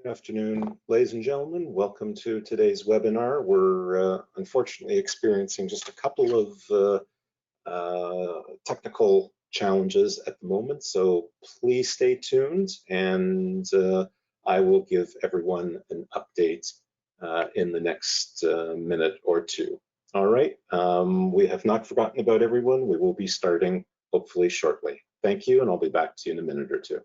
Good afternoon, ladies and gentlemen. Welcome to today's webinar. We're unfortunately experiencing just a couple of technical challenges at the moment, so please stay tuned and I will give everyone an update in the next minute or two. All right, we have not forgotten about everyone. We will be starting hopefully shortly. Thank you, and I'll be back to you in a minute or two.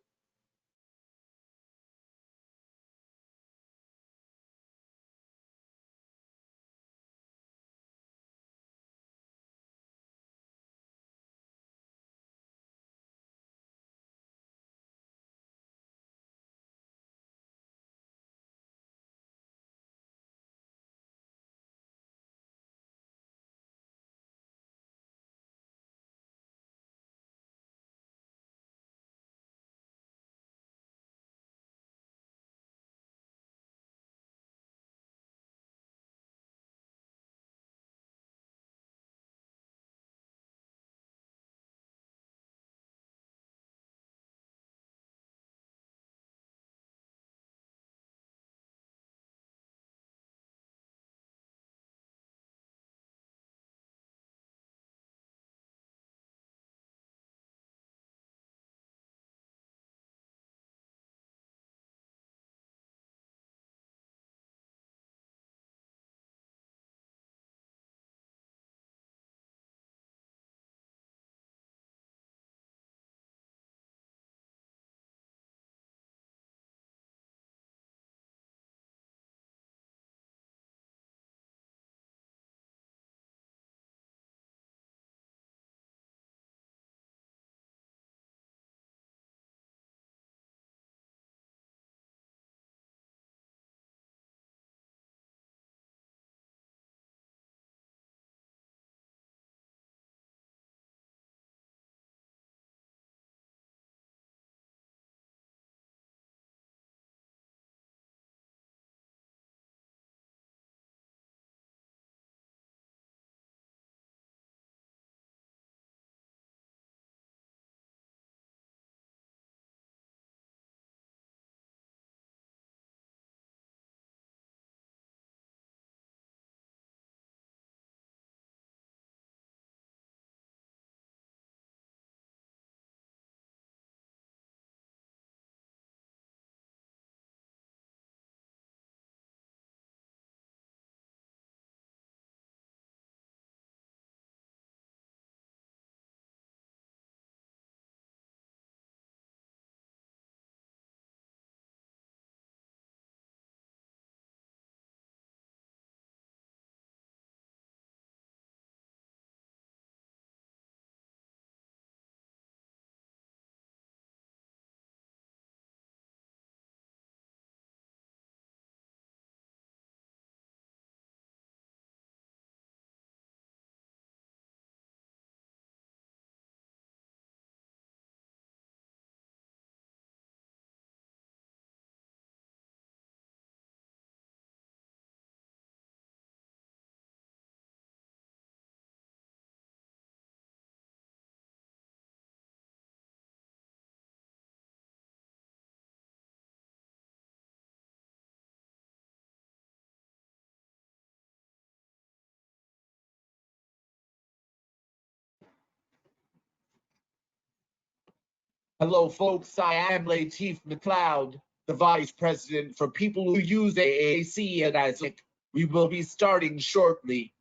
Hello, folks. I am Lateef McLeod, the Vice President for people who use AAC, and I think we will be starting shortly.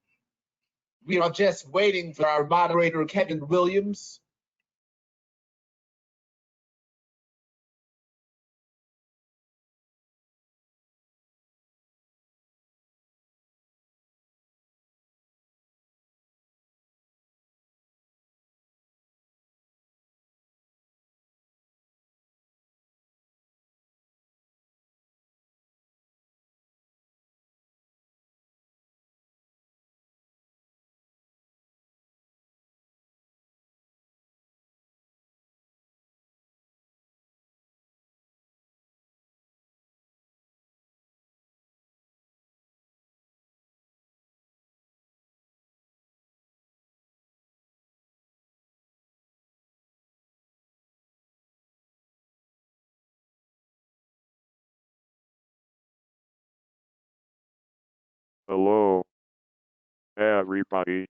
We are just waiting for our moderator, Kevin Williams. Hello, everybody.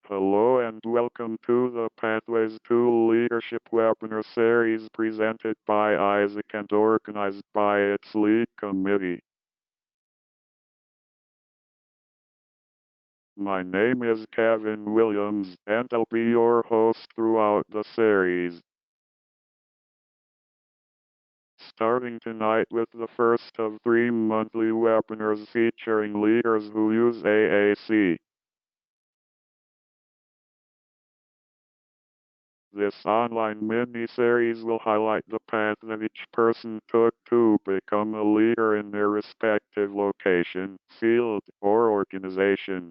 Hello and welcome to the Pathways to Leadership webinar series presented by Isaac and organized by its lead committee. My name is Kevin Williams and I'll be your host throughout the series. Starting tonight with the first of 3 monthly webinars featuring leaders who use AAC. This online mini-series will highlight the path that each person took to become a leader in their respective location, field, or organization.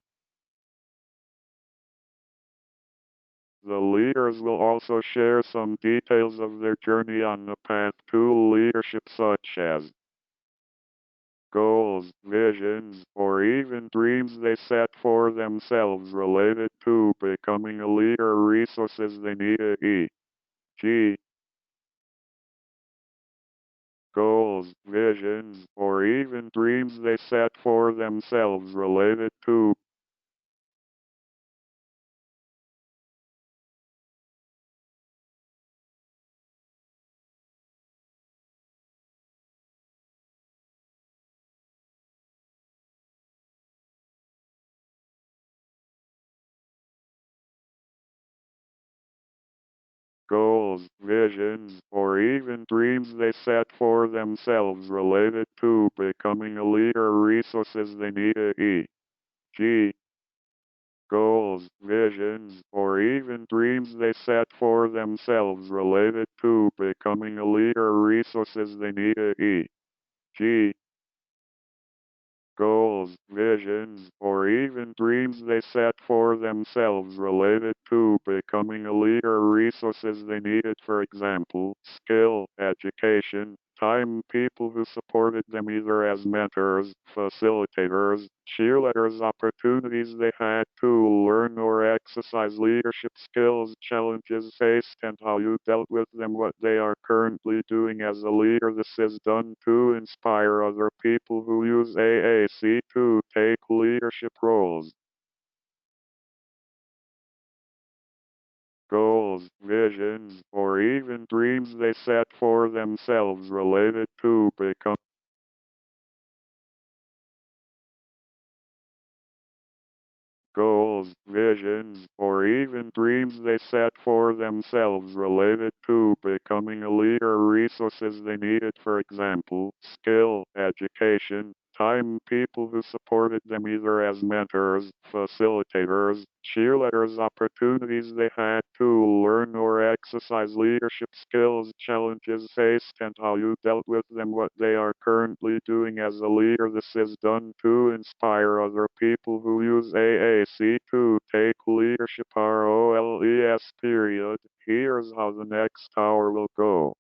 The leaders will also share some details of their journey on the path to leadership, such as goals, visions, or even dreams they set for themselves related to becoming a leader, resources they need, e.g. goals, visions, or even dreams they set for themselves related to goals, visions, or even dreams they set for themselves related to becoming a leader, resources they need, e.g. goals, visions, or even dreams they set for themselves related to becoming a leader, resources they need, e.g. goals, visions, or even dreams they set for themselves related to becoming a leader, resources they needed, for example, skill, education, time, people who supported them either as mentors, facilitators, cheerleaders, opportunities they had to learn or exercise leadership skills, challenges faced and how you dealt with them, what they are currently doing as a leader. This is done to inspire other people who use AAC to take leadership roles. Goals, visions, or even dreams they set for themselves related to become goals, visions, or even dreams they set for themselves related to becoming a leader, resources they needed, for example, skill, education, time, people who supported them either as mentors, facilitators, cheerleaders, opportunities they had to learn or exercise leadership skills, challenges faced and how you dealt with them, what they are currently doing as a leader. This is done to inspire other people who use AAC to take leadership roles. Period. Here's how the next hour will go.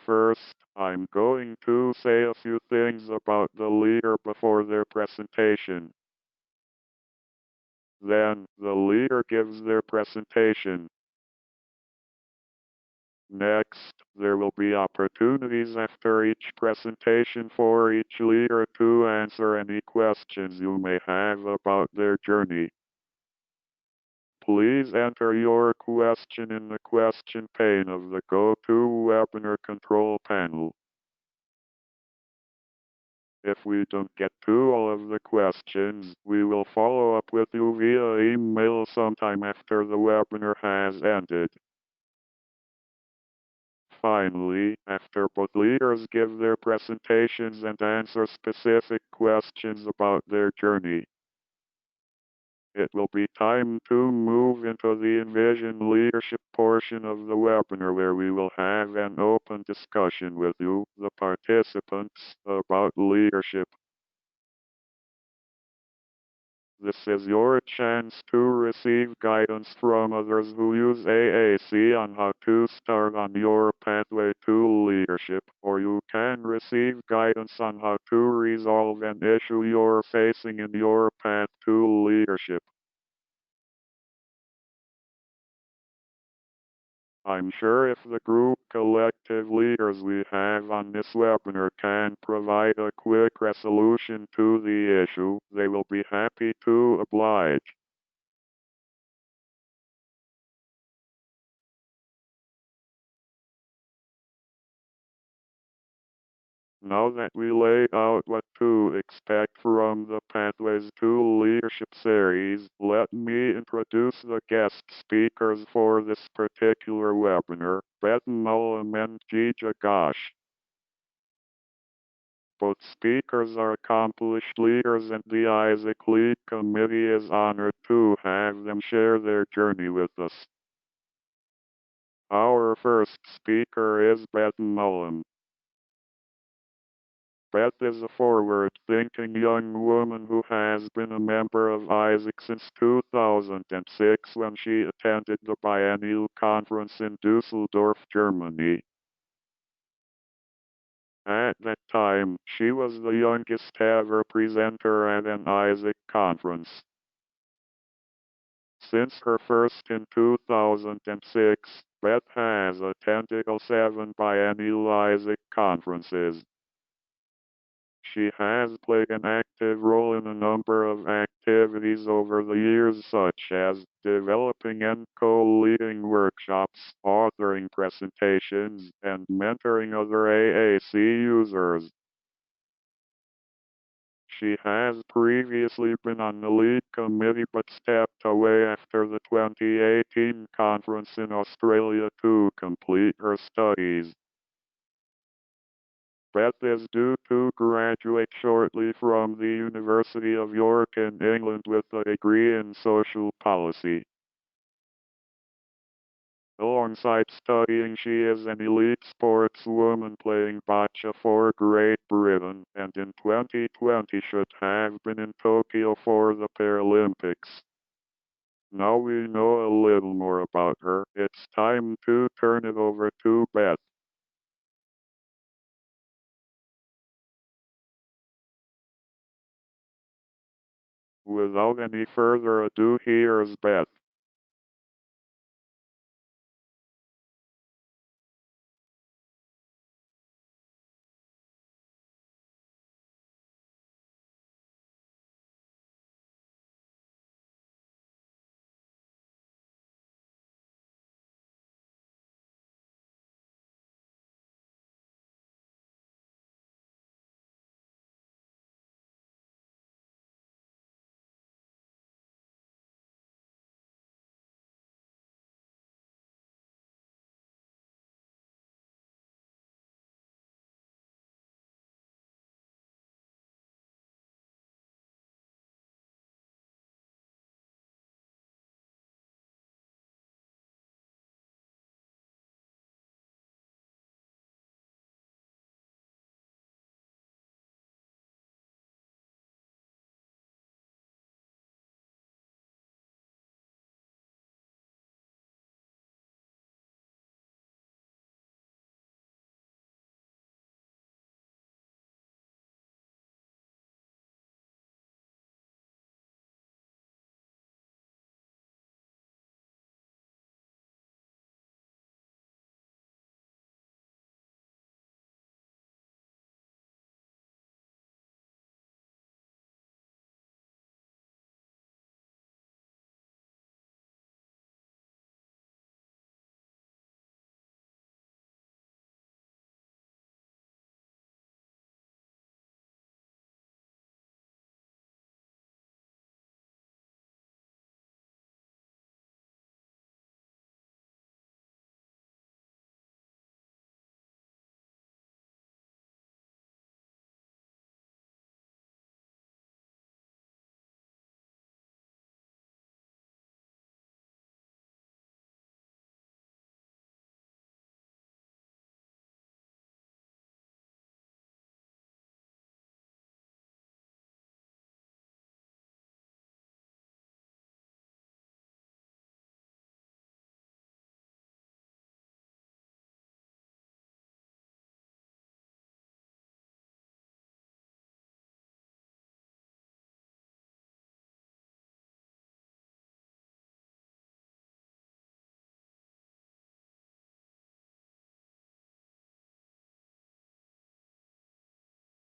First, I'm going to say a few things about the leader before their presentation. Then, the leader gives their presentation. Next, there will be opportunities after each presentation for each leader to answer any questions you may have about their journey. Please enter your question in the question pane of the GoToWebinar control panel. If we don't get to all of the questions, we will follow up with you via email sometime after the webinar has ended. Finally, after both leaders give their presentations and answer specific questions about their journey, it will be time to move into the Envision leadership portion of the webinar, where we will have an open discussion with you, the participants, about leadership. This is your chance to receive guidance from others who use AAC on how to start on your pathway to leadership, or you can receive guidance on how to resolve an issue you're facing in your path to leadership. I'm sure if the group collective leaders we have on this webinar can provide a quick resolution to the issue, they will be happy to oblige. Now that we laid out what to expect from the Pathways to Leadership series, let me introduce the guest speakers for this particular webinar, Beth Mullum and Gija Ghosh. Both speakers are accomplished leaders, and the Isaac Lead Committee is honored to have them share their journey with us. Our first speaker is Beth Mullum. Beth is a forward-thinking young woman who has been a member of Isaac since 2006, when she attended the biennial conference in Dusseldorf, Germany. At that time, she was the youngest ever presenter at an Isaac conference. Since her first in 2006, Beth has attended 7 biennial Isaac conferences. She has played an active role in a number of activities over the years, such as developing and co-leading workshops, authoring presentations, and mentoring other AAC users. She has previously been on the lead committee but stepped away after the 2018 conference in Australia to complete her studies. Beth is due to graduate shortly from the University of York in England with a degree in social policy. Alongside studying, she is an elite sportswoman playing bocce for Great Britain, and in 2020 should have been in Tokyo for the Paralympics. Now we know a little more about her, it's time to turn it over to Beth. Without any further ado, here's Beth.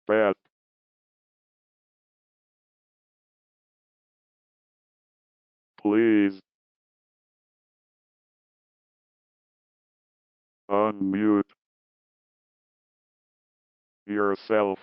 Bet. Please. Unmute yourself.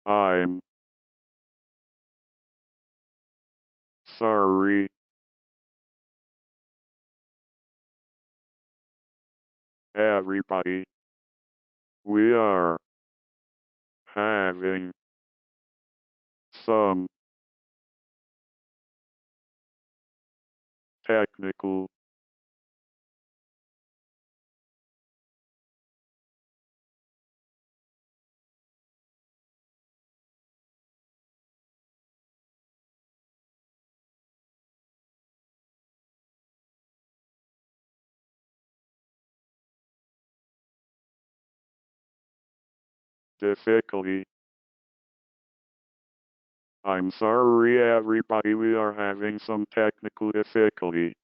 I'm sorry. Everybody. We are having some technical difficulty. I'm sorry everybody, we are having some technical difficulty.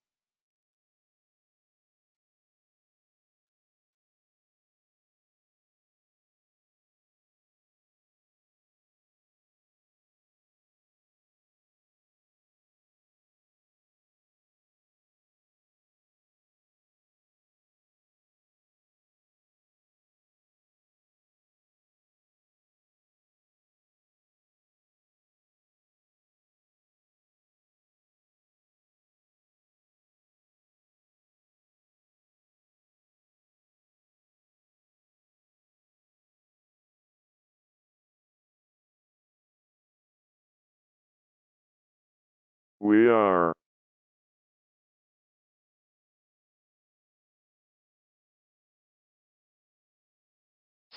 We are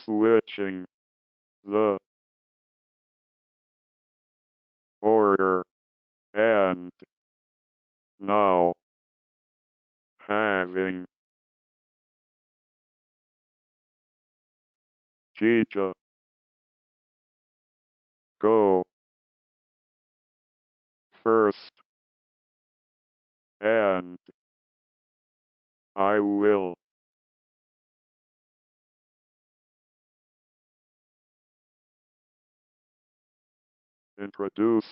switching the order and now having Gija go first and I will introduce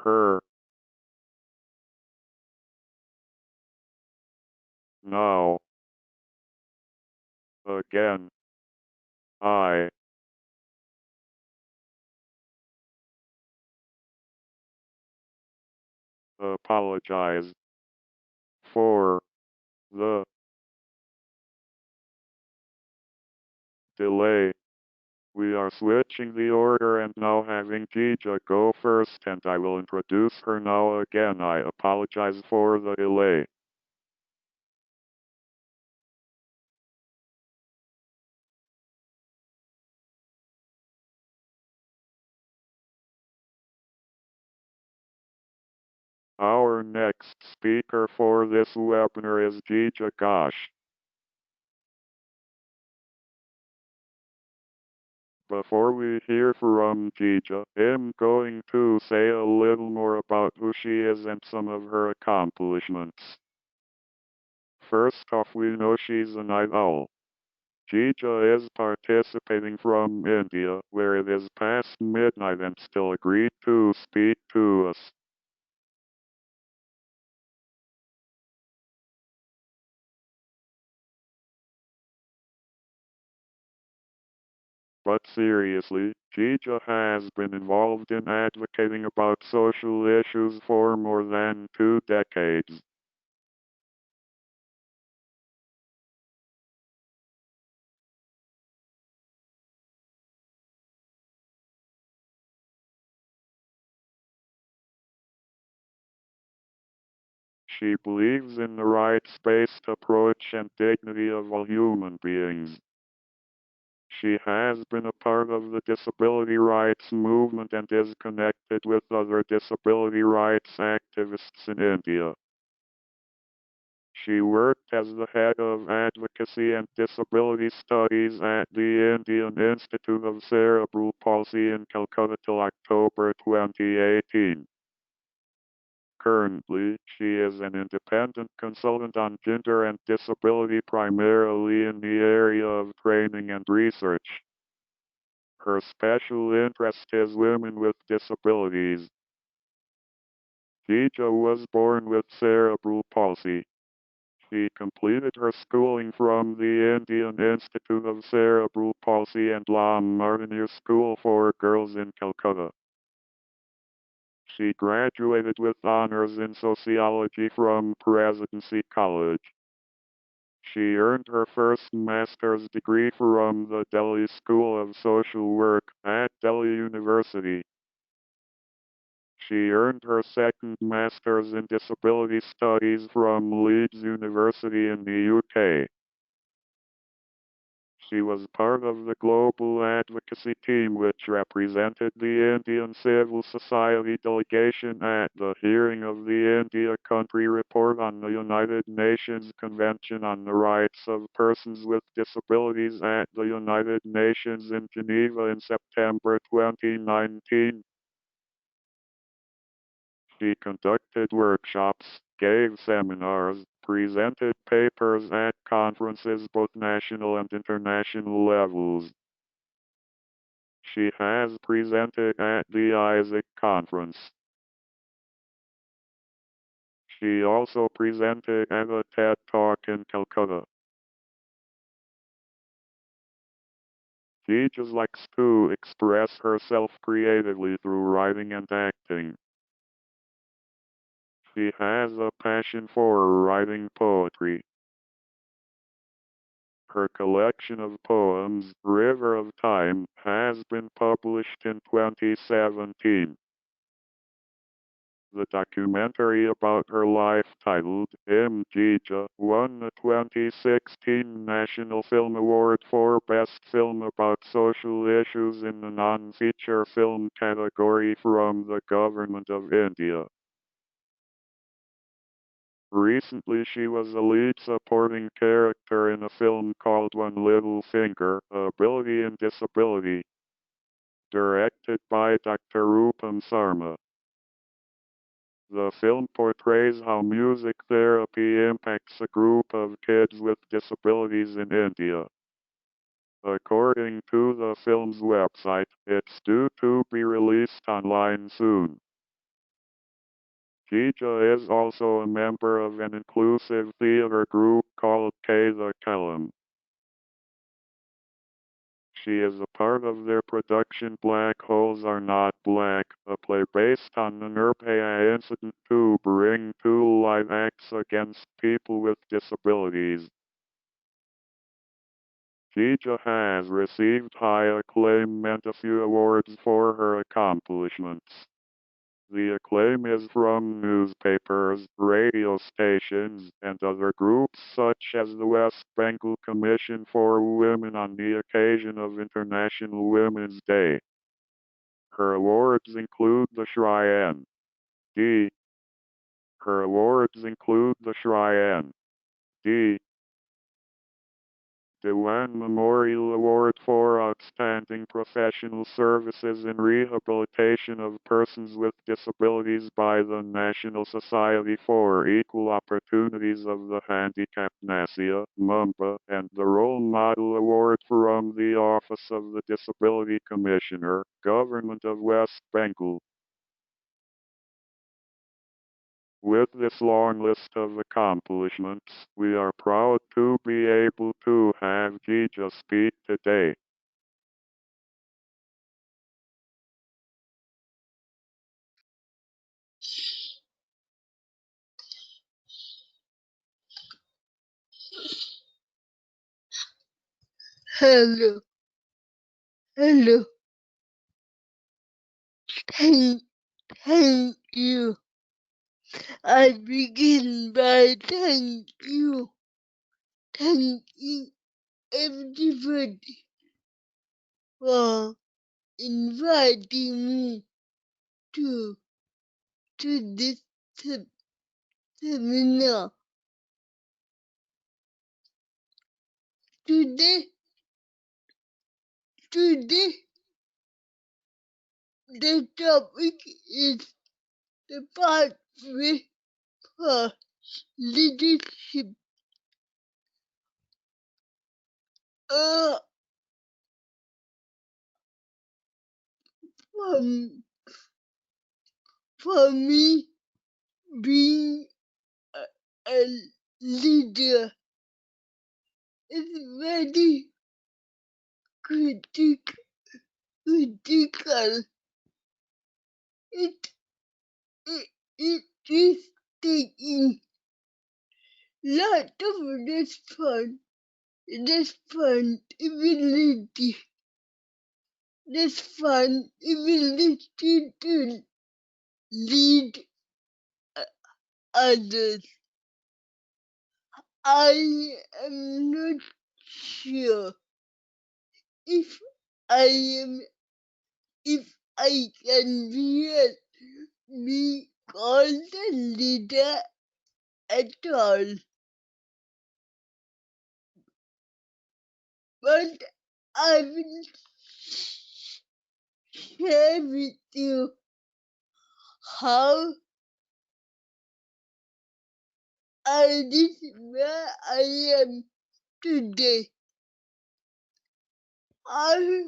her now. Again, I apologize for the delay. We are switching the order and now having Gija go first and I will introduce her now again. I apologize for the delay. Our next speaker for this webinar is Gija Gosh. Before we hear from Gija, I'm going to say a little more about who she is and some of her accomplishments. First off, we know she's a night owl. Gija is participating from India, where it is past midnight and still agreed to speak to us. But seriously, Gija has been involved in advocating about social issues for more than 2 decades. She believes in the rights-based approach and dignity of all human beings. She has been a part of the disability rights movement and is connected with other disability rights activists in India. She worked as the head of advocacy and disability studies at the Indian Institute of Cerebral Palsy in Calcutta till October 2018. Currently, she is an independent consultant on gender and disability primarily in the area of training and research. Her special interest is women with disabilities. Geeta was born with cerebral palsy. She completed her schooling from the Indian Institute of Cerebral Palsy and La Martiniere School for Girls in Calcutta. She graduated with honors in sociology from Presidency College. She earned her first master's degree from the Delhi School of Social Work at Delhi University. She earned her second master's in disability studies from Leeds University in the UK. She was part of the global advocacy team which represented the Indian civil society delegation at the hearing of the India Country Report on the United Nations Convention on the Rights of Persons with Disabilities at the United Nations in Geneva in September 2019. She conducted workshops, gave seminars, presented papers at conferences both national and international levels. She has presented at the Isaac Conference. She also presented at a TED Talk in Calcutta. She just likes to express herself creatively through writing and acting. She has a passion for writing poetry. Her collection of poems, River of Time, has been published in 2017. The documentary about her life titled Geeta won the 2016 National Film Award for Best Film about Social Issues in the non-feature film category from the Government of India. Recently she was a lead supporting character in a film called One Little Finger, Ability and Disability, directed by Dr. Rupam Sarma. The film portrays how music therapy impacts a group of kids with disabilities in India. According to the film's website, it's due to be released online soon. Geeta is also a member of an inclusive theater group called The Kalam. She is a part of their production Black Holes Are Not Black, a play based on the Nirbhaya incident to bring to light acts against people with disabilities. Geeta has received high acclaim and a few awards for her accomplishments. The acclaim is from newspapers, radio stations, and other groups such as the West Bengal Commission for Women on the occasion of International Women's Day. Her awards include the Shri N.D. Her awards include the Shri N.D. Dewan Memorial Award for Outstanding Professional Services in Rehabilitation of Persons with Disabilities by the National Society for Equal Opportunities of the Handicapped Nasia, Mumbai, and the Role Model Award from the Office of the Disability Commissioner, Government of West Bengal. With this long list of accomplishments, we are proud to be able to have Geeta speak today. Hello. Hello. Thank you. I begin by thanking everybody for inviting me to this seminar. Today, the topic is the pathway for leadership. Uh, for me, being a leader is very critical. It, it is taking lot of responsibility to lead others. I am not sure if I am if I can be called a leader at all. But I will share with you how I reached where I am today. I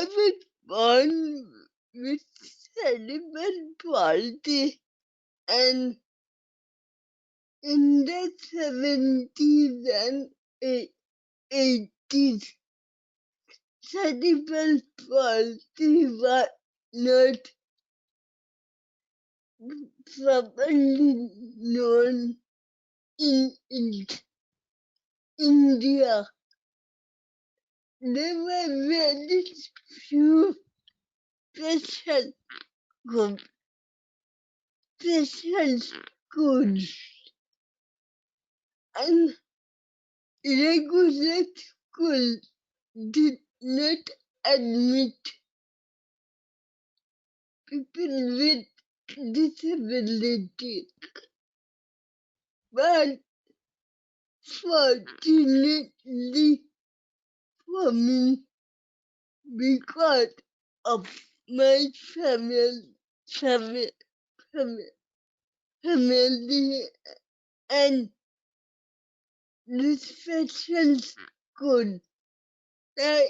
was born with cerebral palsy, and in the 70s and 80s, cerebral palsy was not properly known in India. There were very few special schools, and regular schools did not admit people with disabilities. But fortunately for me, because of my family, family and the special school, the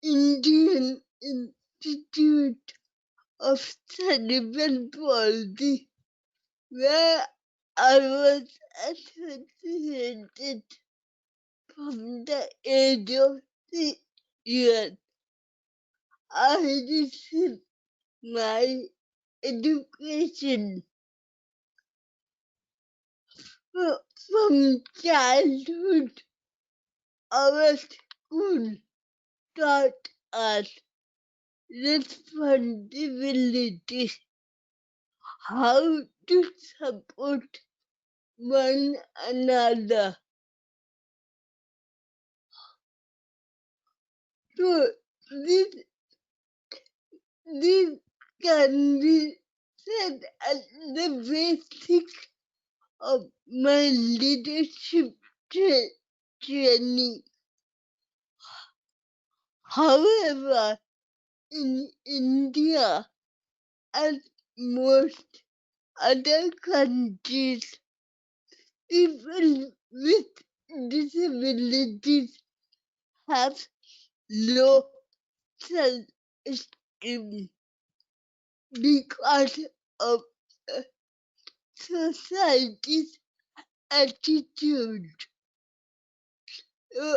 Indian Institute of Cerebral Palsy, where I was associated from the age of 6 years. I received my education from childhood. Our school taught us responsibility, how to support one another. So this can be said as the basic of my leadership training. However, in India, as most other countries, people with disabilities have low self-esteem because of society's attitude. Uh,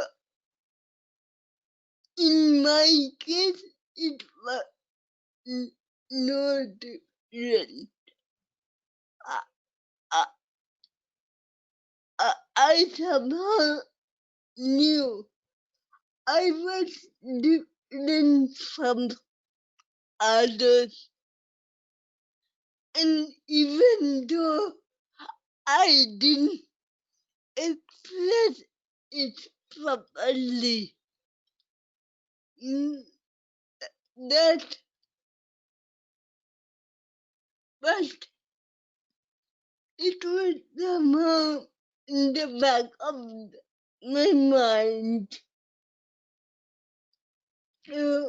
in my case, it was no different. I, I somehow knew I was different from others, And even though I didn't express it properly, mm, that but it was somehow in the back of my mind. So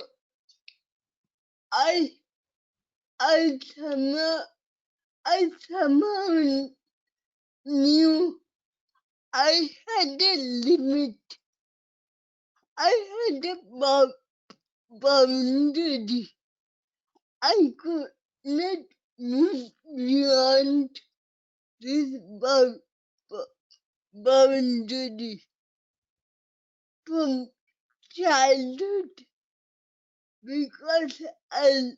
I I somehow I somehow knew I had a limit. I had a boundary. I could not move beyond this boundary from childhood because I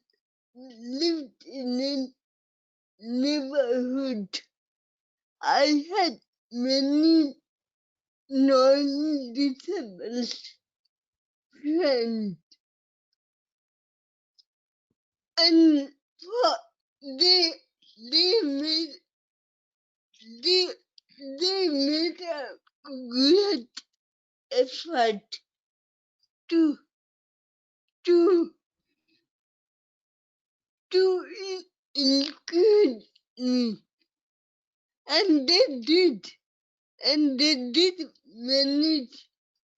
lived in a neighborhood. I had many non-disabled friends, and for they they made they they made a great effort to to to encourage me, and they did manage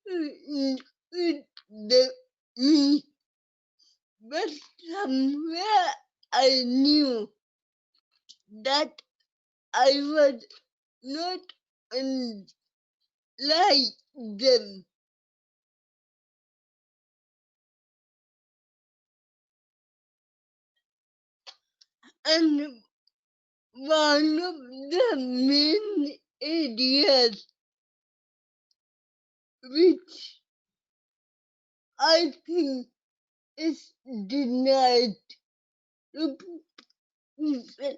to encourage me, but somewhere I knew that I was not like them. And one of the main areas which I think is denied to people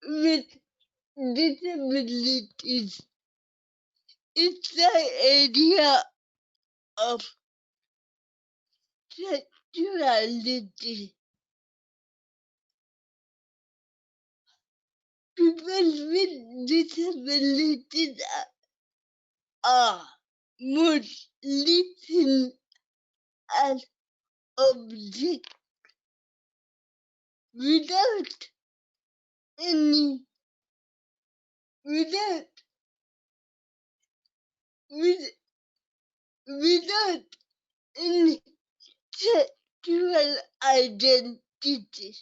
with disabilities is the area of sexuality. People with disabilities are mostly seen as objects without any without with, without any sexual identity,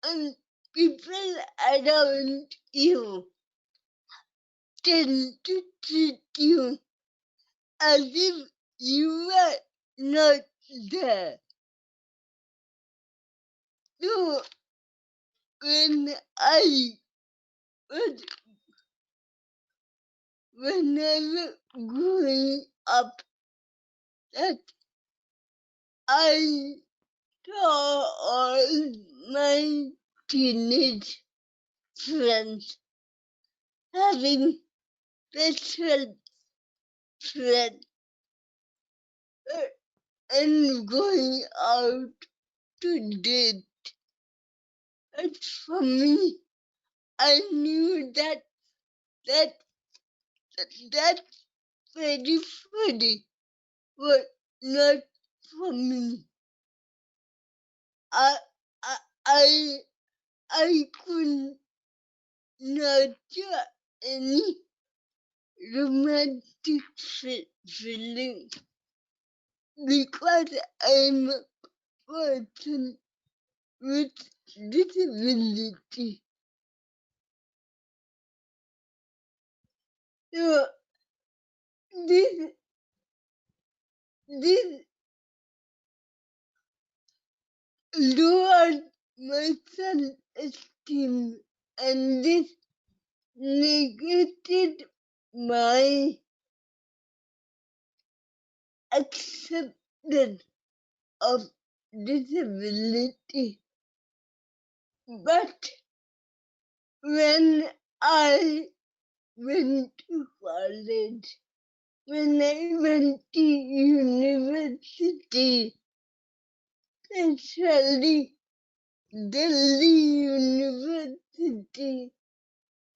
and people around you tend to treat you as if you were not there. So when I was when I was growing up, that I saw all my teenage friends having special friends and going out to date. And for me, I knew that that very funny was not for me. I I I, I could nurture any romantic feeling because I'm a person with disability. So this this lowered my self-esteem, and this negated my acceptance of disability. But when I went to college, when I went to university, especially Delhi University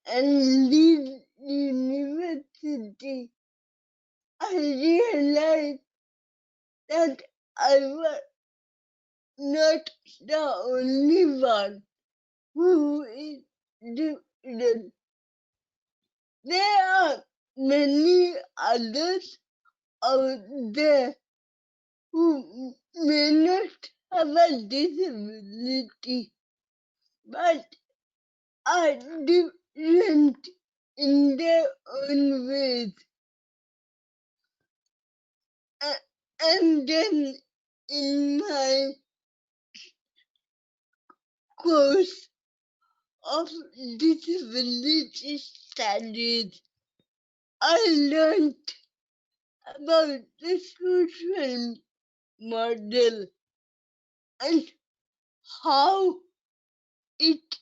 and Leeds University, I realized that I was not the only one who is different. There are many others out there who may not have a disability, but are different in their own ways. And then in my course of disability studies, I learned about the social model and how it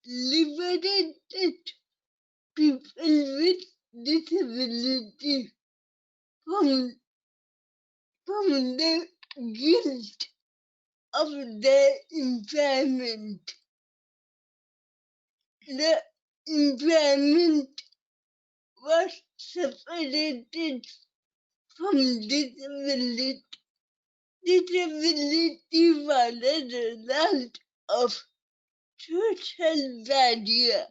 liberated people with disability from, from the guilt of their environment. The environment was separated from disability. Disability was a result of social barrier.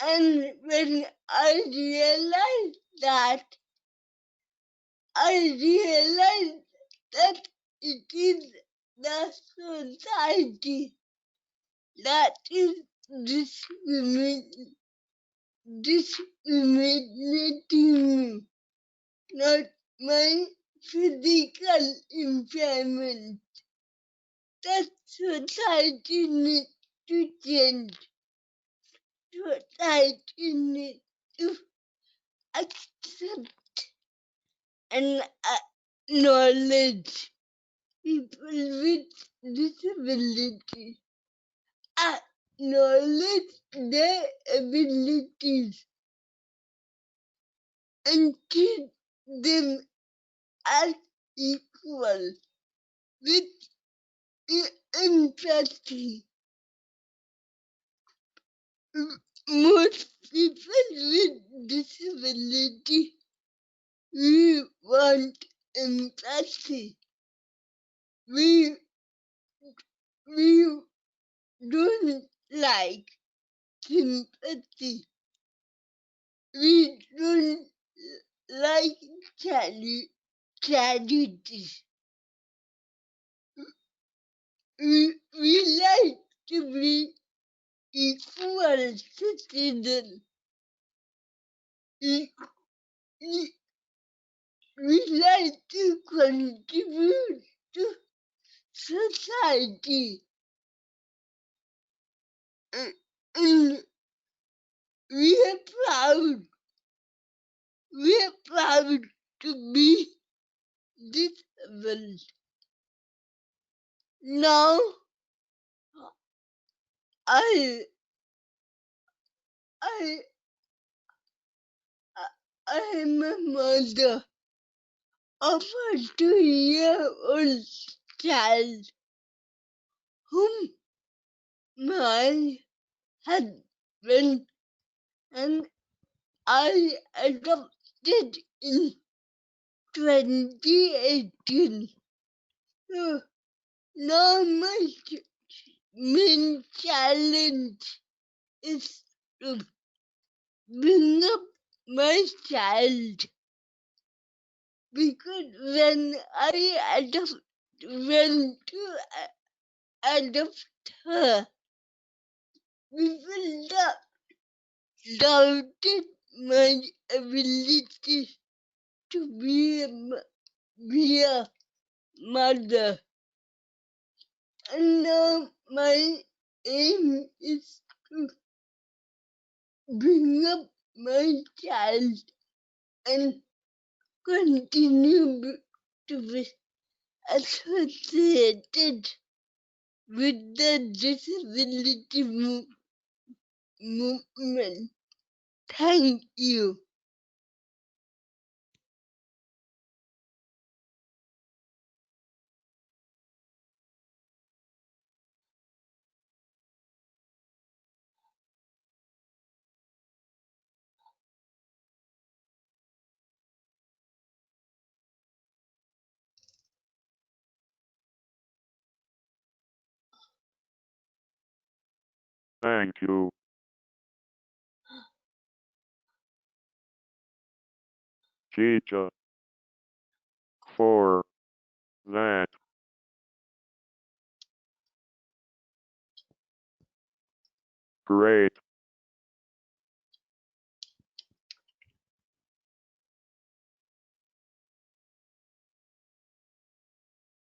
And when I realized that it is the society that is discriminating me, not my physical impairment. That society needs to change. Society needs to accept and acknowledge people with disabilities, acknowledge their abilities, and treat them as equal with empathy. Most people with disability, we want empathy. We don't like sympathy. We don't like charity. We like to be equal citizens. We like to contribute to society. And we are proud to be disabled. Now, I am a mother of a 2-year-old child whom my husband and I adopted in 2018. So now my main challenge is to bring up my child, because when I went to adopt her, people doubted my ability to be a mother. And now my aim is to bring up my child and continue to be associated with the disability movement. Thank you. Thank you. Teacher. For that. Great.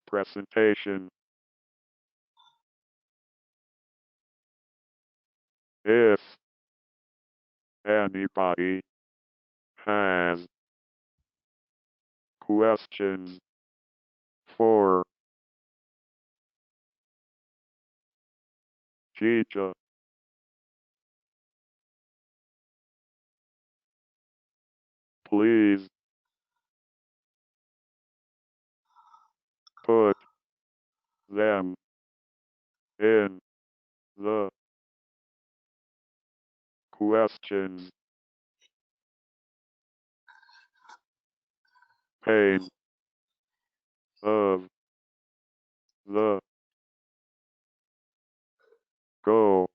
Presentation. If anybody has questions for teacher, please put them in the questions pane of the go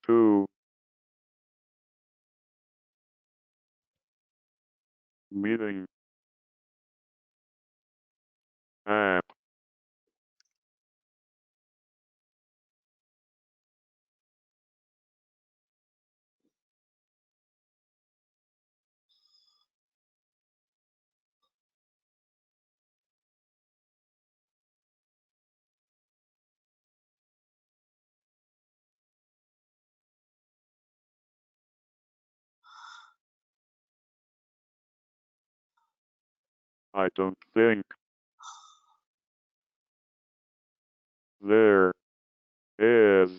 to meeting app. I don't think there is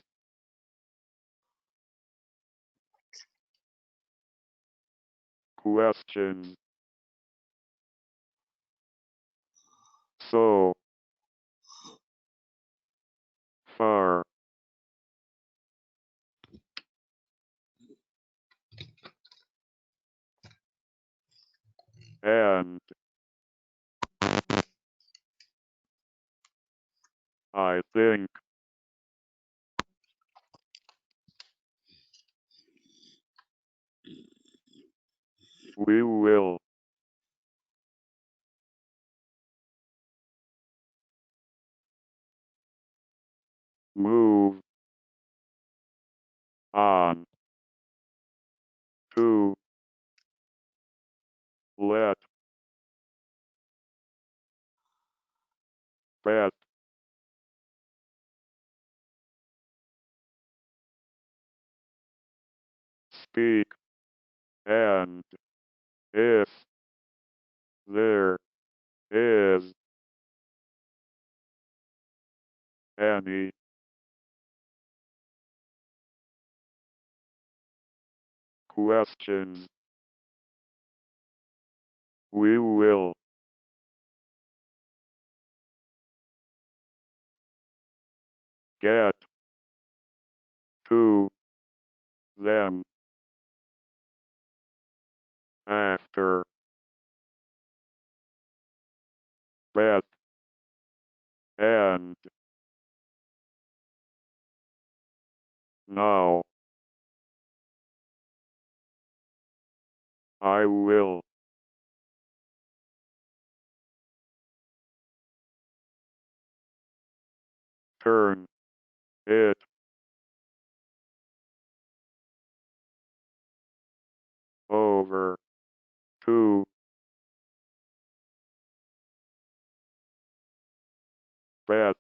questions so far. And I think we will move on to let Beth speak, and if there is any questions, we will get to them after Beth and now I will turn it over to Beth.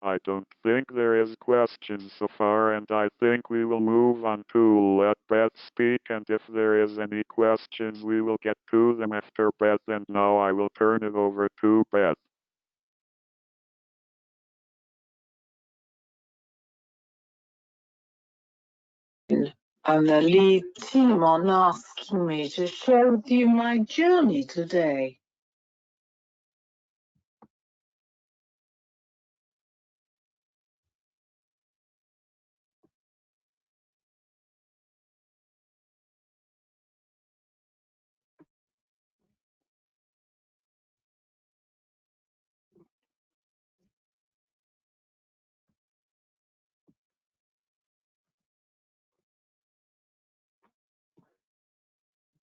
I don't think there is questions so far, and I think we will move on to let Beth speak, and if there is any questions, we will get to them after Beth, and now I will turn it over to Beth. I'm the lead team on asking me to share with you my journey today.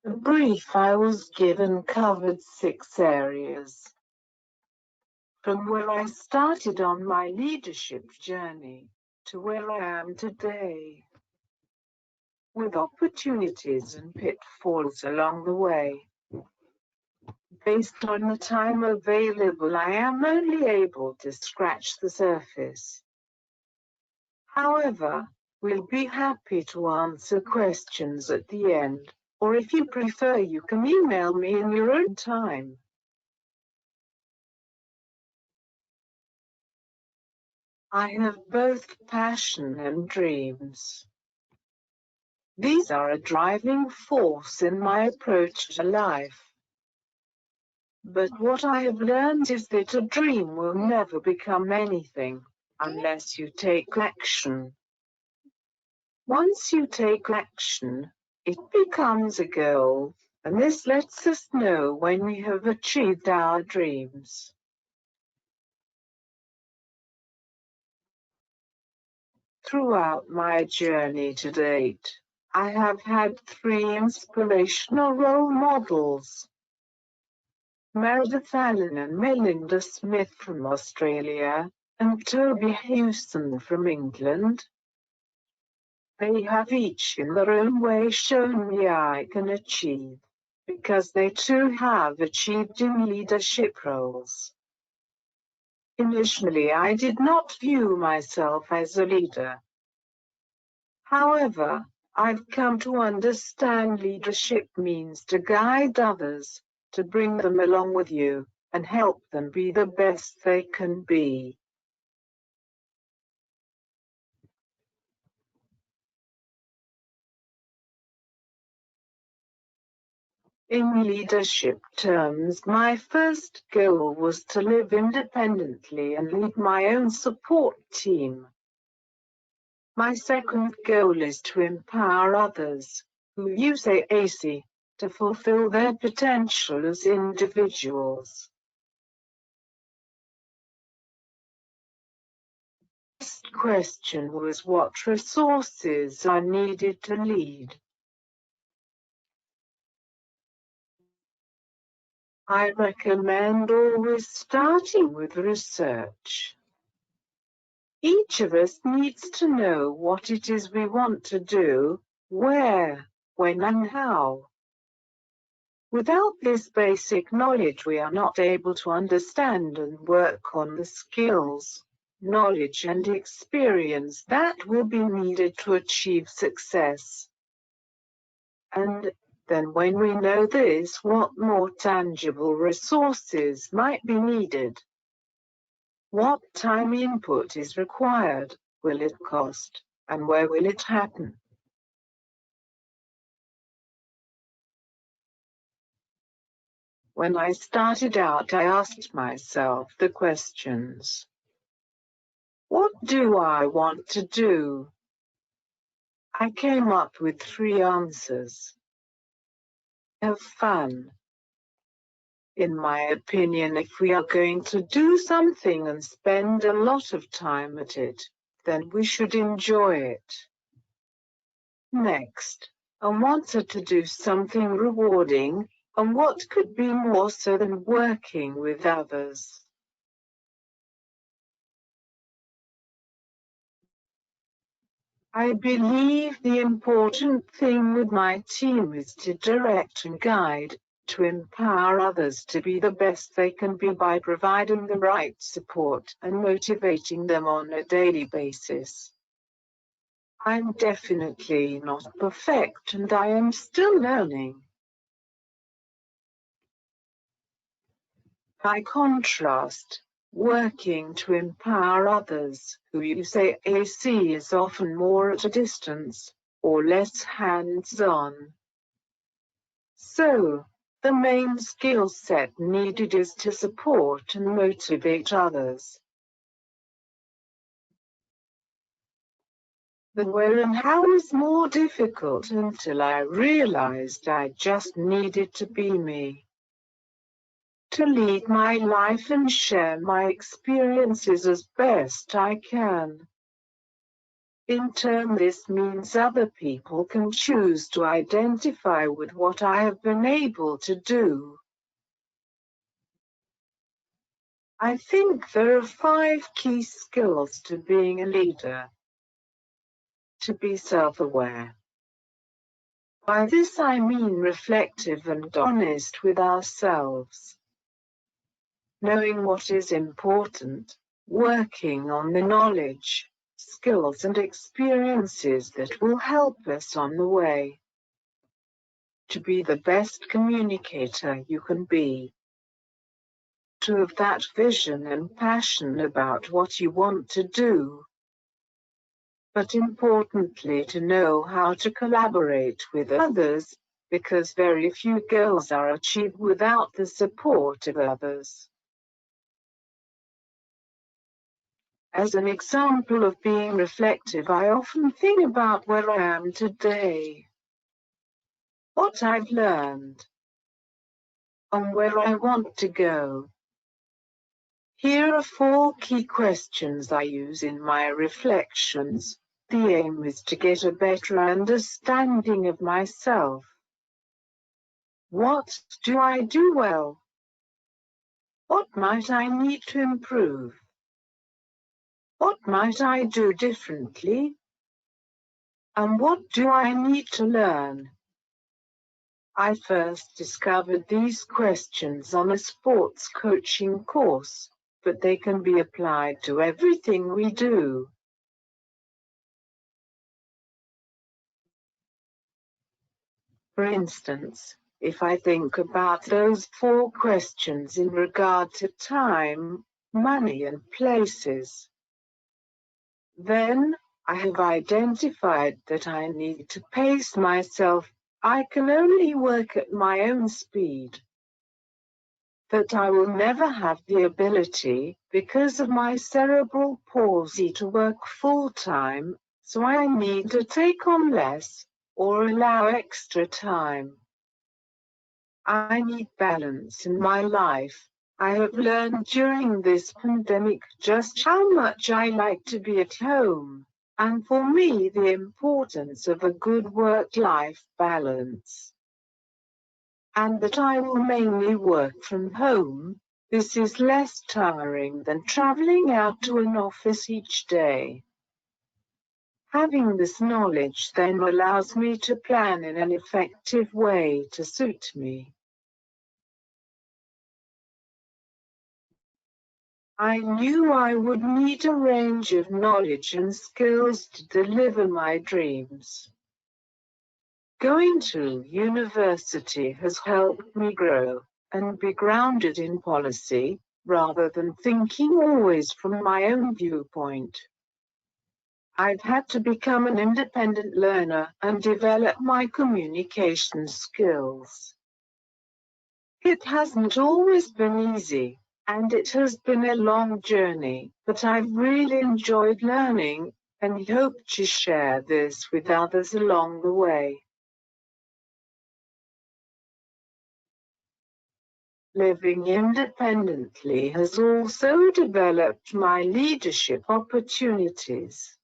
The brief I was given covered 6 areas. From where I started on my leadership journey to where I am today, with opportunities and pitfalls along the way. Based on the time available, I am only able to scratch the surface. However, we'll be happy to answer questions at the end, or if you prefer, you can email me in your own time. I have both passion and dreams. These are a driving force in my approach to life. But what I have learned is that a dream will never become anything unless you take action. Once you take action, it becomes a goal, and this lets us know when we have achieved our dreams. Throughout my journey to date, I have had 3 inspirational role models. Meredith Allen and Melinda Smith from Australia, and Toby Hewson from England. They have each in their own way shown me I can achieve, because they too have achieved in leadership roles. Initially, I did not view myself as a leader. However, I've come to understand leadership means to guide others, to bring them along with you, and help them be the best they can be. In leadership terms, my first goal was to live independently and lead my own support team. My second goal is to empower others who use AAC to fulfill their potential as individuals. The first question was what resources are needed to lead. I recommend always starting with research. Each of us needs to know what it is we want to do, where, when and how. Without this basic knowledge, we are not able to understand and work on the skills, knowledge and experience that will be needed to achieve success. And then when we know this, what more tangible resources might be needed? What time input is required? Will it cost? And where will it happen? When I started out, I asked myself the questions. What do I want to do? I came up with 3 answers. Have fun. In my opinion, if we are going to do something and spend a lot of time at it, then we should enjoy it. Next, I wanted to do something rewarding, and what could be more so than working with others? I believe the important thing with my team is to direct and guide, to empower others to be the best they can be by providing the right support and motivating them on a daily basis. I'm definitely not perfect, and I am still learning. By contrast, working to empower others who use AAC is often more at a distance, or less hands-on. So, the main skill set needed is to support and motivate others. The where and how was more difficult until I realized I just needed to be me. To lead my life and share my experiences as best I can. In turn, this means other people can choose to identify with what I have been able to do. I think there are 5 key skills to being a leader. To be self-aware. By this I mean reflective and honest with ourselves. Knowing what is important, working on the knowledge, skills and experiences that will help us on the way. To be the best communicator you can be. To have that vision and passion about what you want to do. But importantly, to know how to collaborate with others, because very few goals are achieved without the support of others. As an example of being reflective, I often think about where I am today, what I've learned, and where I want to go. Here are 4 key questions I use in my reflections. The aim is to get a better understanding of myself. What do I do well? What might I need to improve? What might I do differently? And what do I need to learn? I first discovered these questions on a sports coaching course, but they can be applied to everything we do. For instance, if I think about those 4 questions in regard to time, money and places, then I have identified that I need to pace myself. I can only work at my own speed. That I will never have the ability, because of my cerebral palsy, to work full-time, so I need to take on less, or allow extra time. I need balance in my life. I have learned during this pandemic just how much I like to be at home, and for me the importance of a good work-life balance. And that I will mainly work from home. This is less tiring than traveling out to an office each day. Having this knowledge then allows me to plan in an effective way to suit me. I knew I would need a range of knowledge and skills to deliver my dreams. Going to university has helped me grow and be grounded in policy, rather than thinking always from my own viewpoint. I've had to become an independent learner and develop my communication skills. It hasn't always been easy. And it has been a long journey, but I've really enjoyed learning, and hope to share this with others along the way. Living independently has also developed my leadership opportunities.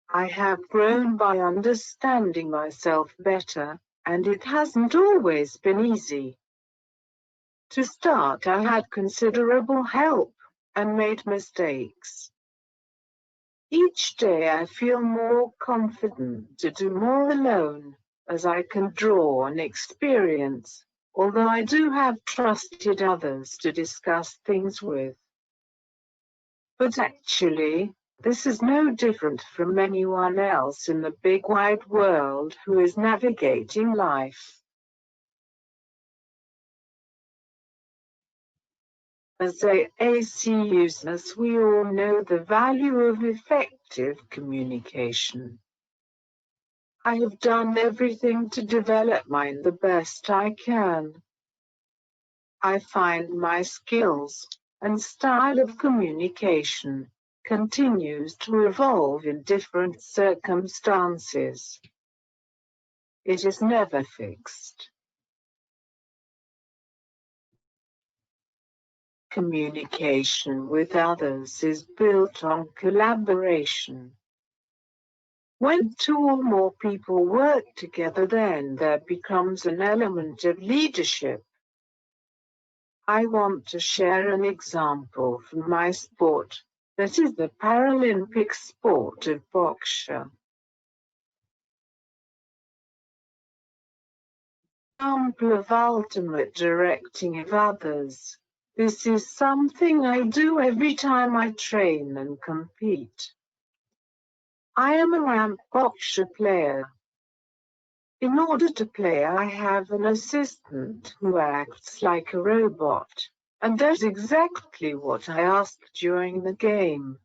I have grown by understanding myself better, and it hasn't always been easy. To start, I had considerable help and made mistakes. Each day I feel more confident to do more alone, as I can draw on experience, although I do have trusted others to discuss things with. But actually, this is no different from anyone else in the big wide world who is navigating life. As AC users, we all know the value of effective communication. I have done everything to develop mine the best I can. I find my skills and style of communication continues to evolve in different circumstances. It is never fixed. Communication with others is built on collaboration. When two or more people work together, then there becomes an element of leadership. I want to share an example from my sport, that is the Paralympic sport of boxing. Example of ultimate directing of others. This is something I do every time I train and compete. I am a ramp boxer player. In order to play, I have an assistant who acts like a robot, and does exactly what I ask during the game.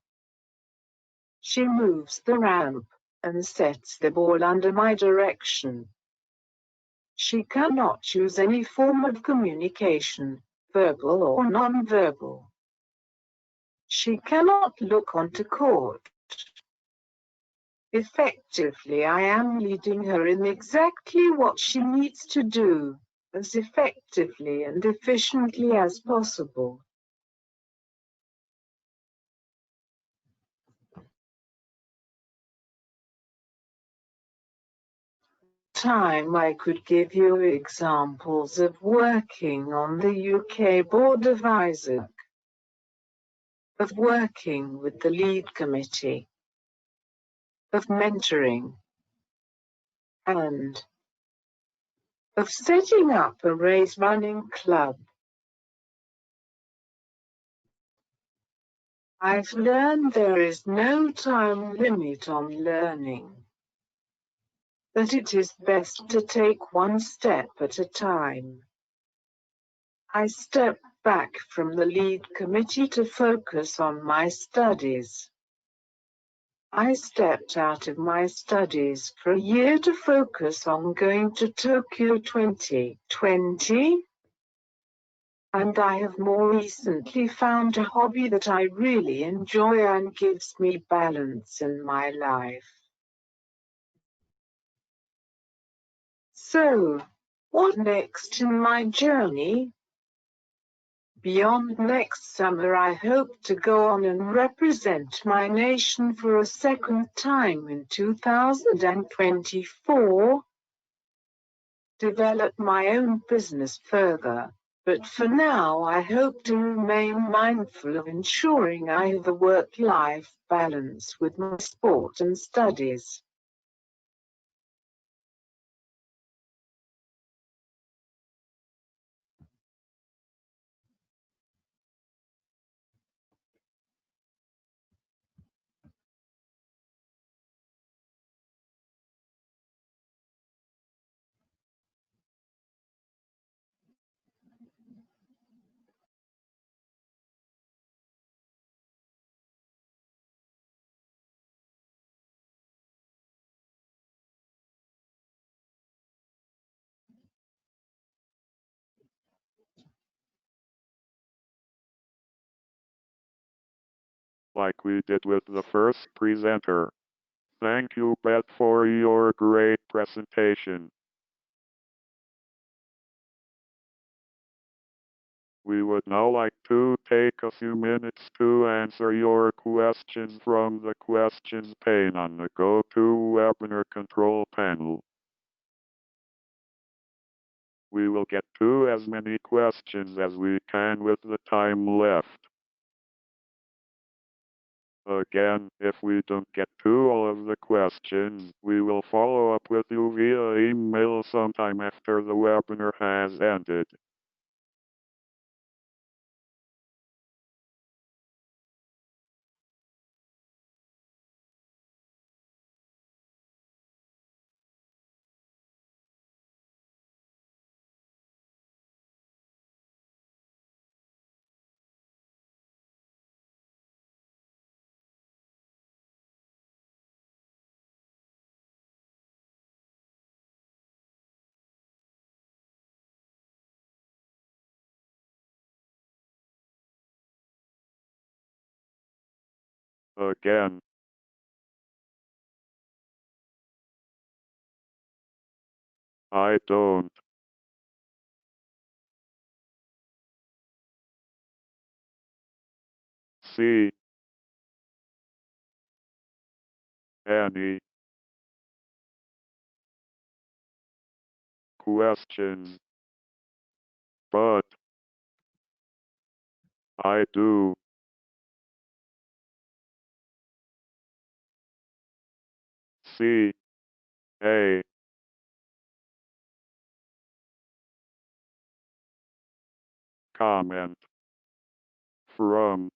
She moves the ramp and sets the ball under my direction. She cannot use any form of communication, verbal or non-verbal. She cannot look onto court. Effectively, I am leading her in exactly what she needs to do, as effectively and efficiently as possible. Time I could give you examples of working on the UK board of ISAC, of working with the lead committee, of mentoring, and of setting up a race running club. I've learned there is no time limit on learning, that it is best to take one step at a time. I stepped back from the lead committee to focus on my studies. I stepped out of my studies for a year to focus on going to Tokyo 2020. And I have more recently found a hobby that I really enjoy and gives me balance in my life. So, what next in my journey? Beyond next summer, I hope to go on and represent my nation for a second time in 2024, develop my own business further, but for now I hope to remain mindful of ensuring I have a work-life balance with my sport and studies. like we did with the first presenter. Thank you, Beth, for your great presentation. We would now like to take a few minutes to answer your questions from the questions pane on the GoToWebinar control panel. We will get to as many questions as we can with the time left. Again, if we don't get to all of the questions, we will follow up with you via email sometime after the webinar has ended. Again, I don't see any questions, but I do. See a comment from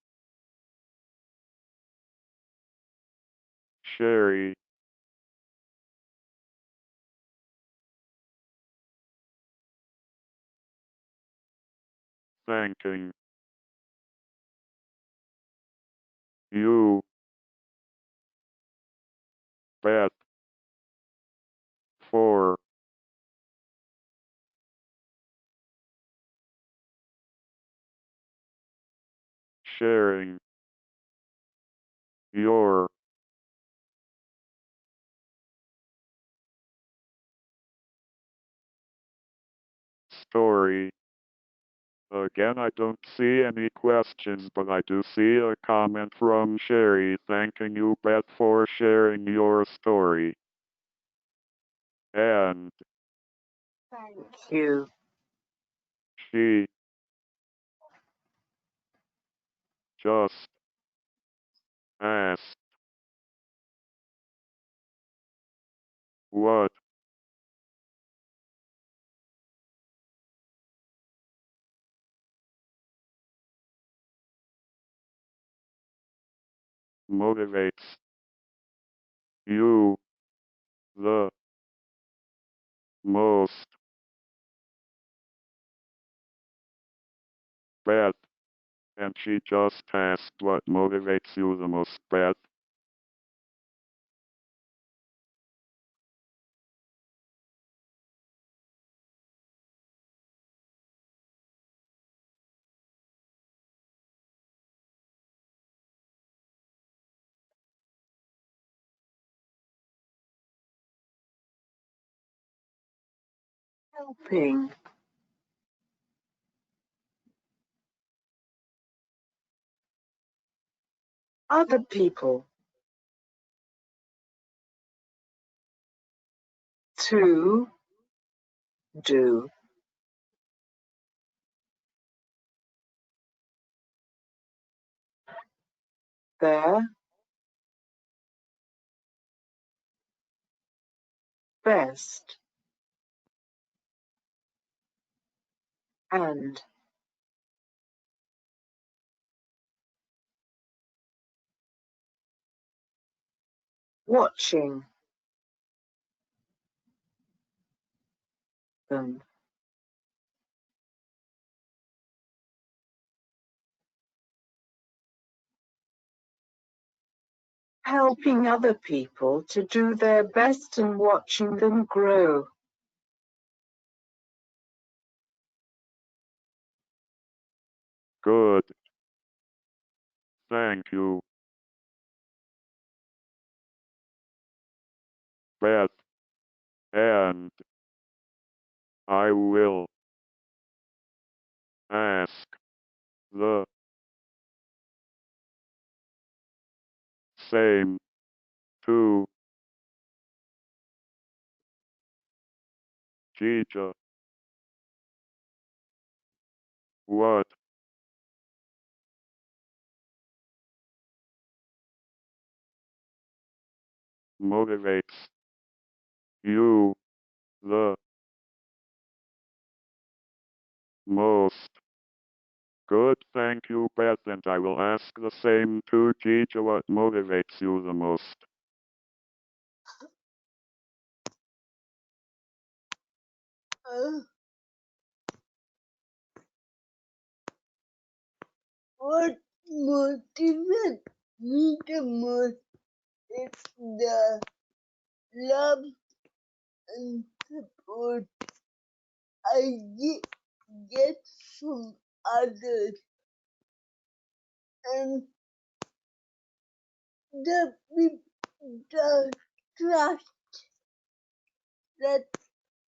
Sherry. Thanking you, Beth, for sharing your story. Again, I don't see any questions, but I do see a comment from Sherry thanking you, Beth, for sharing your story. And Thank you. she just asked what motivates you the most, Beth. And she just asked what motivates you the most, Beth. Helping other people to do their best and watching them helping other people to do their best and watching them grow. Good. Thank you, Beth. And I will ask the same to Gija. What motivates you the most? Good, thank you, Beth, and I will ask the same to Gija. What motivates you the most? Uh, what motivates me the most is the love and support I get from others and the trust that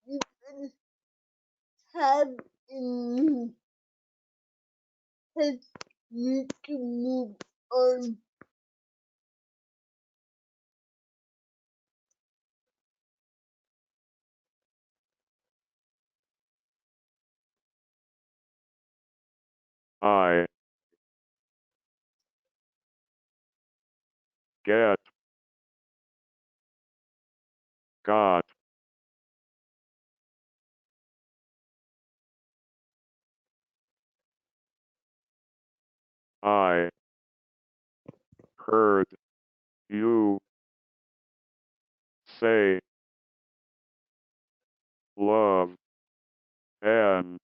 people have in me helps me to move on. I get, got, I heard you say love and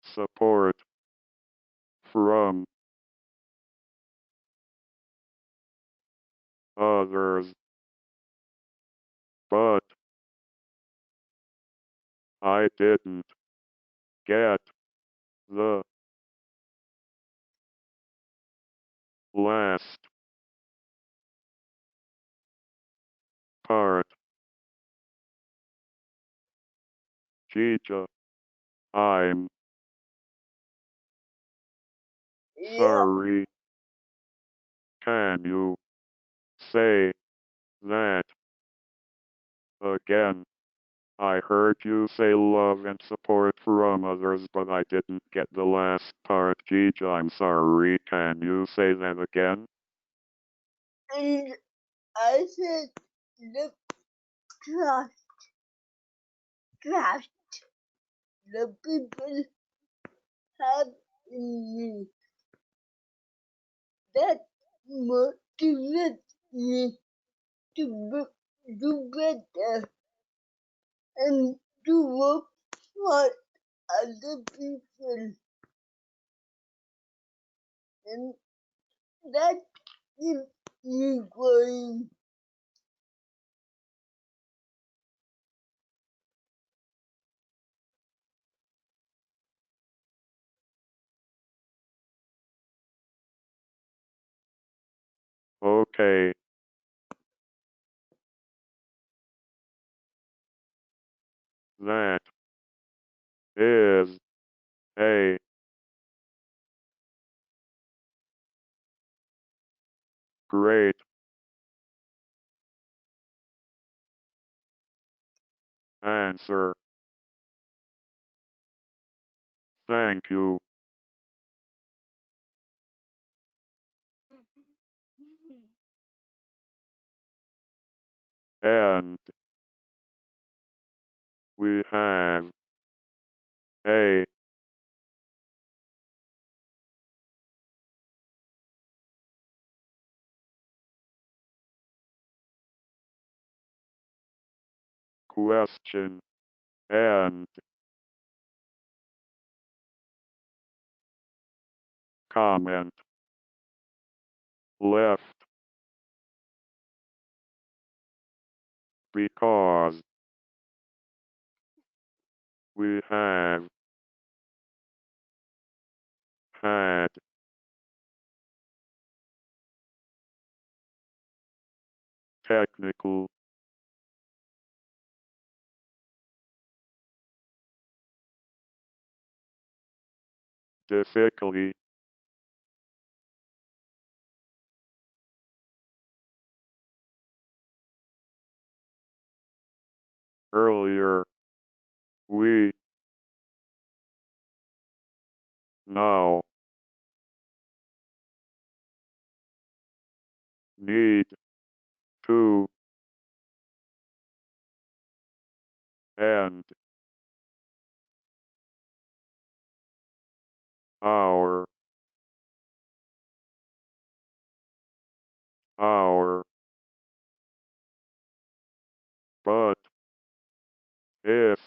support from others, but I didn't get the last part. Chicha, I'm Yeah. sorry. Can you say that again? I heard you say love and support from others, but I didn't get the last part. Chicha, I'm sorry. Can you say that again? And I said the trust, trust the people have in me. That motivates me do better and to work for other people. And that keeps me going. Okay. That is a great answer. Thank you. And we have a question and comment left because we have had technical difficulty. Earlier. We now need to end our our but if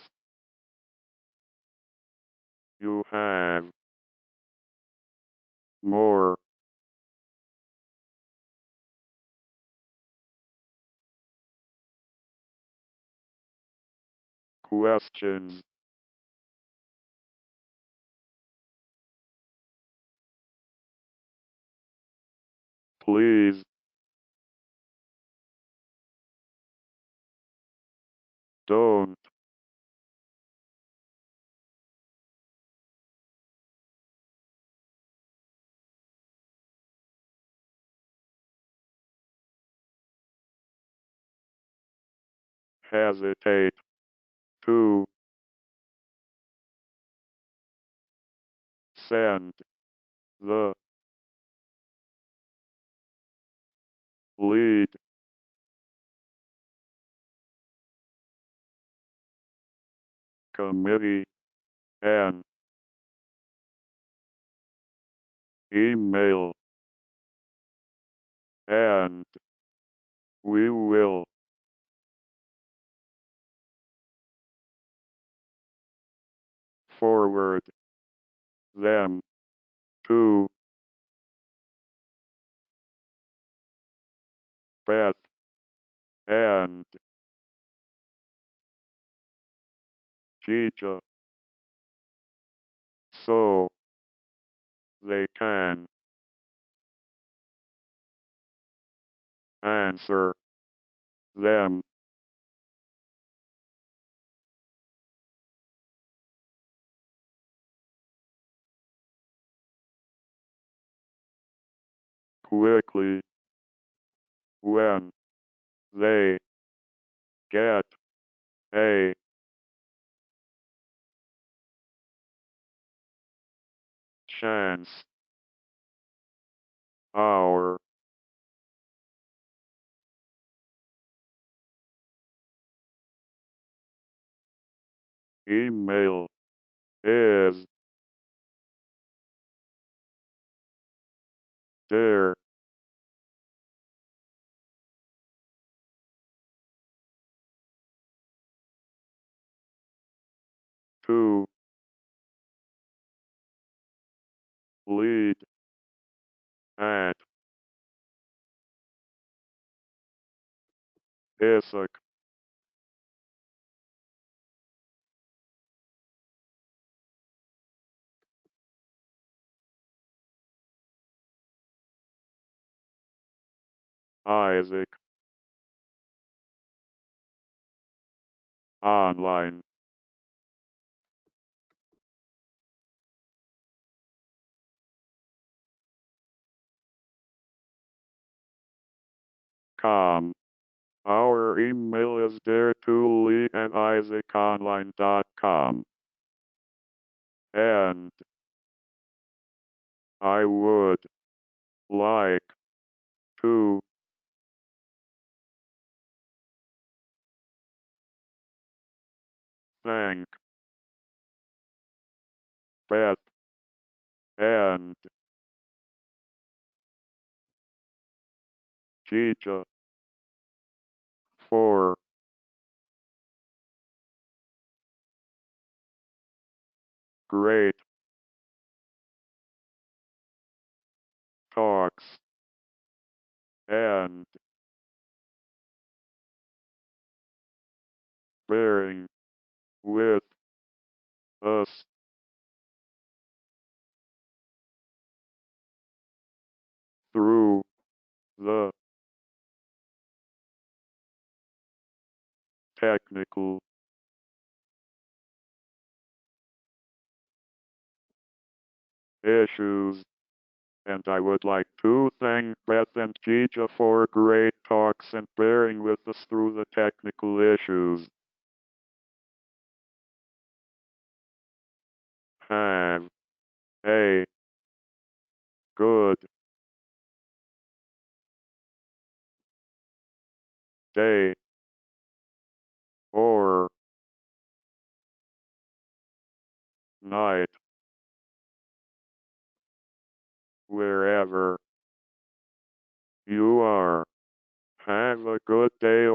you have more questions, please don't hesitate to send the lead committee an email, and we will forward them to Beth and Gija so they can answer them quickly when they get a chance. Our email is there to lead at Isaac. Isaac online. Com. Our email is there to lead at isaaconline.com. And I would like to thank Beth and Gija for great talks and bearing with us through the technical issues. And I would like to thank Beth and Gija for great talks and bearing with us through the technical issues. Have a good day or night wherever you are. Have a good day